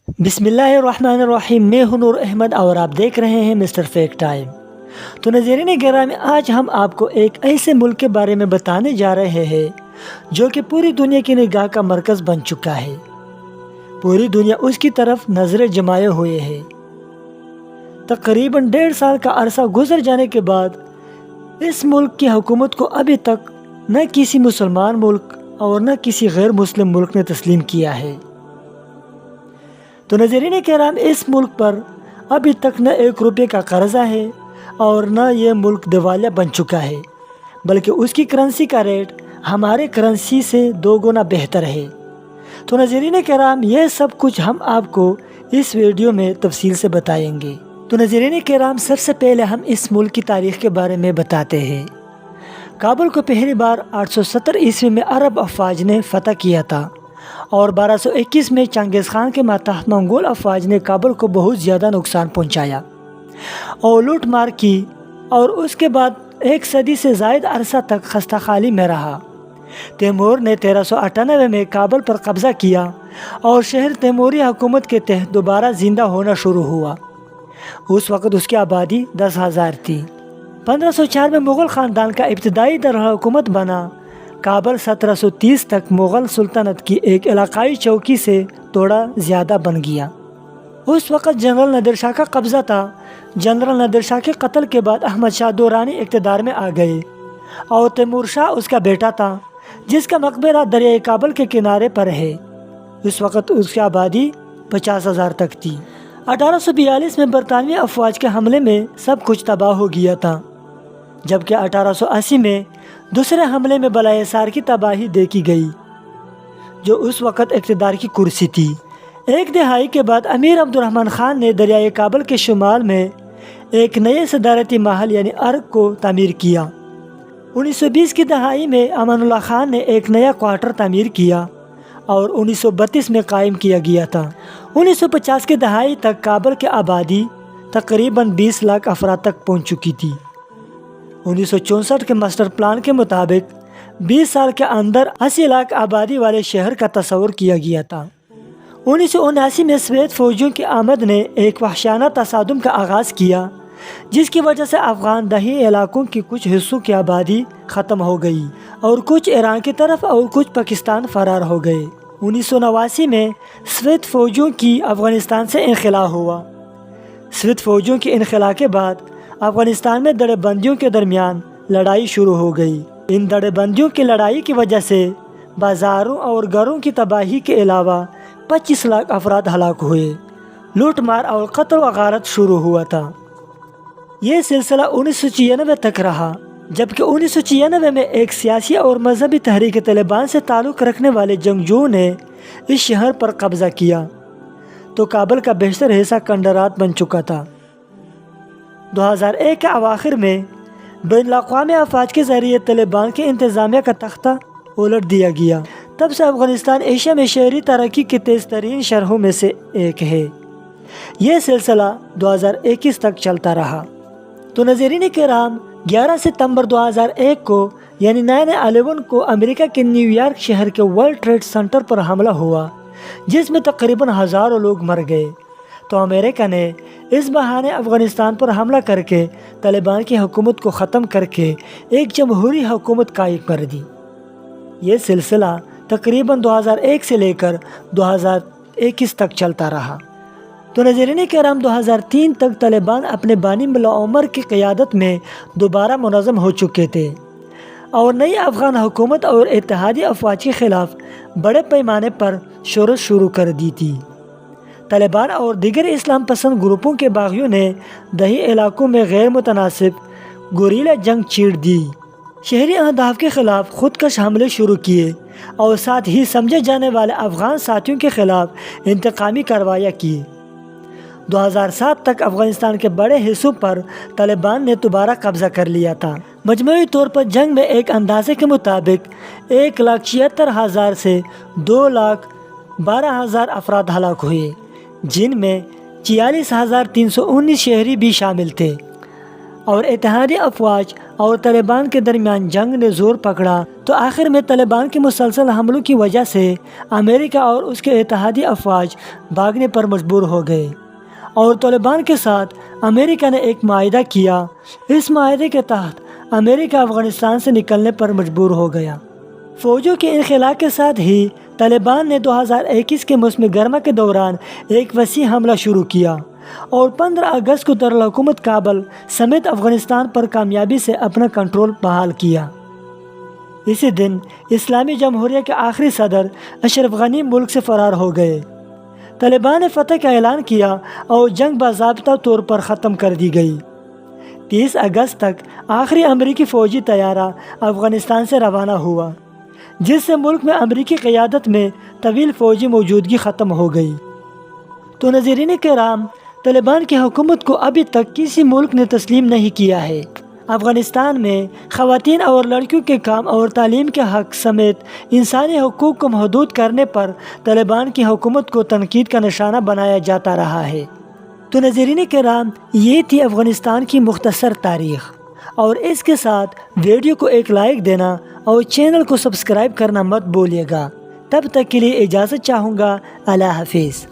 بسم اللہ الرحمن الرحیم، میں ہوں نور احمد اور آپ دیکھ رہے ہیں مسٹر فیک ٹائم۔ تو ناظرین گرامی، آج ہم آپ کو ایک ایسے ملک کے بارے میں بتانے جا رہے ہیں جو کہ پوری دنیا کی نگاہ کا مرکز بن چکا ہے۔ پوری دنیا اس کی طرف نظریں جمائے ہوئے ہے۔ تقریباً 1.5 سال کا عرصہ گزر جانے کے بعد اس ملک کی حکومت کو ابھی تک نہ کسی مسلمان ملک اور نہ کسی غیر مسلم ملک نے تسلیم کیا ہے۔ تو ناظرین کرام، اس ملک پر ابھی تک نہ 1 روپے کا قرضہ ہے اور نہ یہ ملک دیوالیہ بن چکا ہے، بلکہ اس کی کرنسی کا ریٹ ہمارے کرنسی سے 2 گنا بہتر ہے۔ تو ناظرین کرام، یہ سب کچھ ہم آپ کو اس ویڈیو میں تفصیل سے بتائیں گے۔ تو ناظرین کرام، سب سے پہلے ہم اس ملک کی تاریخ کے بارے میں بتاتے ہیں۔ کابل کو پہلی بار 870 عیسوی میں عرب افواج نے فتح کیا تھا اور 1221 میں چنگیز خان کے ماتحت منگول افواج نے کابل کو بہت زیادہ نقصان پہنچایا اور لوٹ مار کی، اور اس کے بعد 1 صدی سے زائد عرصہ تک خستہ حالی میں رہا۔ تیمور نے 1398 میں کابل پر قبضہ کیا اور شہر تیموری حکومت کے تحت دوبارہ زندہ ہونا شروع ہوا۔ اس وقت اس کی آبادی 10,000 تھی۔ 1504 میں مغل خاندان کا ابتدائی دارالحکومت بنا۔ کابل 1730 تک مغل سلطنت کی ایک علاقائی چوکی سے تھوڑا زیادہ بن گیا۔ اس وقت جنرل نادر شاہ کا قبضہ تھا۔ جنرل نادر شاہ کے قتل کے بعد احمد شاہ درانی اقتدار میں آ گئے اور تیمور شاہ اس کا بیٹا تھا، جس کا مقبرہ دریائے کابل کے کنارے پر ہے۔ اس وقت اس کی آبادی 50,000 تک تھی۔ 1842 میں برطانوی افواج کے حملے میں سب کچھ تباہ ہو گیا تھا، جبکہ 1880 میں دوسرے حملے میں بلائے سار کی تباہی دیکھی گئی، جو اس وقت اقتدار کی کرسی تھی۔ 1 دہائی کے بعد امیر عبد الرحمن خان نے دریائے کابل کے شمال میں ایک نئے صدارتی محل یعنی ارگ کو تعمیر کیا۔ 1920 کی دہائی میں امان اللہ خان نے ایک نیا کوارٹر تعمیر کیا اور 1932 میں قائم کیا گیا تھا۔ 1950 کی دہائی تک کابل کی آبادی تقریباً 20 لاکھ افراد تک پہنچ چکی تھی۔ 1964 کے ماسٹر پلان کے مطابق 20 سال کے اندر 80 لاکھ آبادی والے شہر کا تصور کیا گیا تھا۔ 1979 میں سویت فوجیوں کی آمد نے ایک وحشیانہ تصادم کا آغاز کیا، جس کی وجہ سے افغان دہی علاقوں کی کچھ حصوں کی آبادی ختم ہو گئی اور کچھ ایران کی طرف اور کچھ پاکستان فرار ہو گئے۔ 1989 میں سویت فوجیوں کی افغانستان سے انخلا ہوا۔ سویت فوجیوں کے انخلا کے بعد افغانستان میں دڑے بندیوں کے درمیان لڑائی شروع ہو گئی۔ ان دڑے بندیوں کی لڑائی کی وجہ سے بازاروں اور گھروں کی تباہی کے علاوہ 25 لاکھ افراد ہلاک ہوئے۔ لوٹ مار اور قتل و غارت شروع ہوا تھا۔ یہ سلسلہ 1996 تک رہا، جبکہ 1996 میں ایک سیاسی اور مذہبی تحریک طالبان سے تعلق رکھنے والے جنگجوؤں نے اس شہر پر قبضہ کیا تو کابل کا بیشتر حصہ کنڈرات بن چکا تھا۔ 2001 کے اواخر میں بین الاقوامی افواج کے ذریعے طالبان کے انتظامیہ کا تختہ الٹ دیا گیا۔ تب سے افغانستان ایشیا میں شہری ترقی کی تیز ترین شہروں میں سے ایک ہے۔ یہ سلسلہ 2021 تک چلتا رہا۔ تو ناظرین کرام، 11 ستمبر 2001 کو یعنی 9/11 کو امریکہ کے نیو یارک شہر کے ورلڈ ٹریڈ سینٹر پر حملہ ہوا، جس میں تقریباً ہزاروں لوگ مر گئے۔ تو امریکہ نے اس بہانے افغانستان پر حملہ کر کے طالبان کی حکومت کو ختم کر کے ایک جمہوری حکومت قائم کر دی۔ یہ سلسلہ تقریباً 2001 سے لے کر 2021 تک چلتا رہا۔ تو ناظرین کرام، 2003 تک طالبان اپنے بانی ملا عمر کی قیادت میں دوبارہ منظم ہو چکے تھے اور نئی افغان حکومت اور اتحادی افواج کے خلاف بڑے پیمانے پر شورش شروع کر دی تھی۔ طالبان اور دیگر اسلام پسند گروپوں کے باغیوں نے دیہی علاقوں میں غیر متناسب گوریلا جنگ چھیڑ دی، شہری اہداف کے خلاف خودکش حملے شروع کیے اور ساتھ ہی سمجھے جانے والے افغان ساتھیوں کے خلاف انتقامی کارروائیاں کی۔ 2007 تک افغانستان کے بڑے حصوں پر طالبان نے دوبارہ قبضہ کر لیا تھا۔ مجموعی طور پر جنگ میں ایک اندازے کے مطابق 1,76,000 سے 2,12,000 افراد ہلاک ہوئے، جن میں 46,319 شہری بھی شامل تھے اور اتحادی افواج اور طالبان کے درمیان جنگ نے زور پکڑا تو آخر میں طالبان کے مسلسل حملوں کی وجہ سے امریکہ اور اس کے اتحادی افواج بھاگنے پر مجبور ہو گئے، اور طالبان کے ساتھ امریکہ نے ایک معاہدہ کیا۔ اس معاہدے کے تحت امریکہ افغانستان سے نکلنے پر مجبور ہو گیا۔ فوجوں کے انخلا کے ساتھ ہی طالبان نے 2021 کے موسم گرما کے دوران ایک وسیع حملہ شروع کیا اور 15 اگست کو دارالحکومت کابل سمیت افغانستان پر کامیابی سے اپنا کنٹرول بحال کیا۔ اسی دن اسلامی جمہوریہ کے آخری صدر اشرف غنی ملک سے فرار ہو گئے۔ طالبان نے فتح کا اعلان کیا اور جنگ باضابطہ طور پر ختم کر دی گئی۔ 30 اگست تک آخری امریکی فوجی طیارہ افغانستان سے روانہ ہوا، جس سے ملک میں امریکی قیادت میں طویل فوجی موجودگی ختم ہو گئی۔ تو ناظرین کرام، طالبان کی حکومت کو ابھی تک کسی ملک نے تسلیم نہیں کیا ہے۔ افغانستان میں خواتین اور لڑکیوں کے کام اور تعلیم کے حق سمیت انسانی حقوق کو محدود کرنے پر طالبان کی حکومت کو تنقید کا نشانہ بنایا جاتا رہا ہے۔ تو ناظرین کرام، یہ تھی افغانستان کی مختصر تاریخ، اور اس کے ساتھ ویڈیو کو ایک لائک دینا اور چینل کو سبسکرائب کرنا مت بھولیے گا۔ تب تک کے لیے اجازت چاہوں گا۔ اللہ حافظ۔